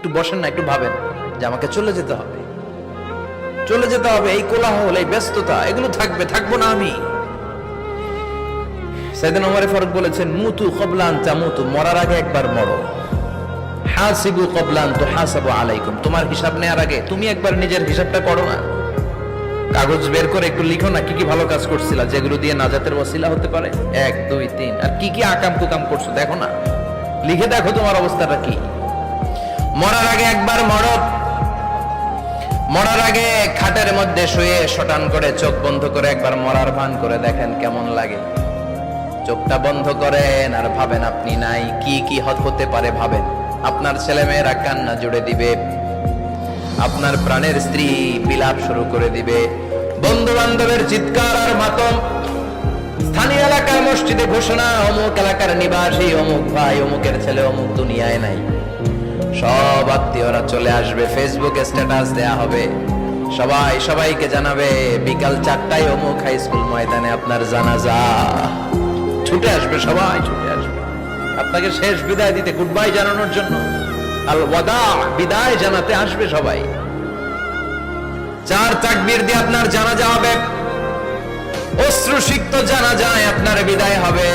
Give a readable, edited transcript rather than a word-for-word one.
একটু বসেন না, একটু ভাবেন যে আমাকে চলে যেতে হবে, চলে যেতে হবে। এই কোলাহল, এই ব্যস্ততা, এগুলো থাকবে, থাকবো না আমি। সাইয়েদনা ওমর ফারুক বলেছেন, মুতু ক্বাবলা আন তামুতু, মরার আগে একবার মরো। হাসিবু ক্বাবলা আন তুহাসাবু আলাইকুম, তোমার হিসাব নেওয়ার আগে তুমি একবার নিজের হিসাবটা করো না। কাগজ বের করে একটু লিখো না, কি কি ভালো কাজ করছিলা যেগুলো দিয়ে নাজাতের ওসিলা হতে পারে, 1 2 3, আর কি কি আকাম কুকাম করছো দেখো না, লিখে দেখো তোমার অবস্থাটা কি। মরার আগে একবার মরো। মরার আগে খাটের মধ্যে শুয়ে শটান করে চোখ বন্ধ করে একবার মরার ভান করে দেখেন কেমন লাগে। চোখটা বন্ধ করেন আর ভাবেন আপনি নাই, কি কি হতে পারে ভাবেন। আপনার ছেলে মেয়েরা কান্না জুড়ে দিবে, আপনার প্রাণের স্ত্রী বিলাপ শুরু করে দিবে, বন্ধু বান্ধবের চিৎকার আর মাতম, স্থানীয় এলাকার মসজিদে ঘোষণা, অমুক এলাকার নিবাসী অমুক ভাই অমুকের ছেলে অমুক দুনিয়ায় নাই। সব আত্মীয়রা চলে আসবে, ফেসবুকে স্ট্যাটাস দেয়া হবে, সবাই সবাইকে জানাবে বিকাল 4টায় অমুক হাই স্কুল ময়দানে আপনার জানাজা। ছুটে আসবে, সবাই ছুটে আসবে আপনাকে শেষ বিদায় দিতে, গুড বাই জানানোর জন্য, আল ওয়াদা, বিদায় জানাতে আসবে সবাই। 4 তাকবীর দিয়ে আপনার জানাজা হবে, অশ্রুসিক্ত জানাজায় আপনার বিদায় হবে।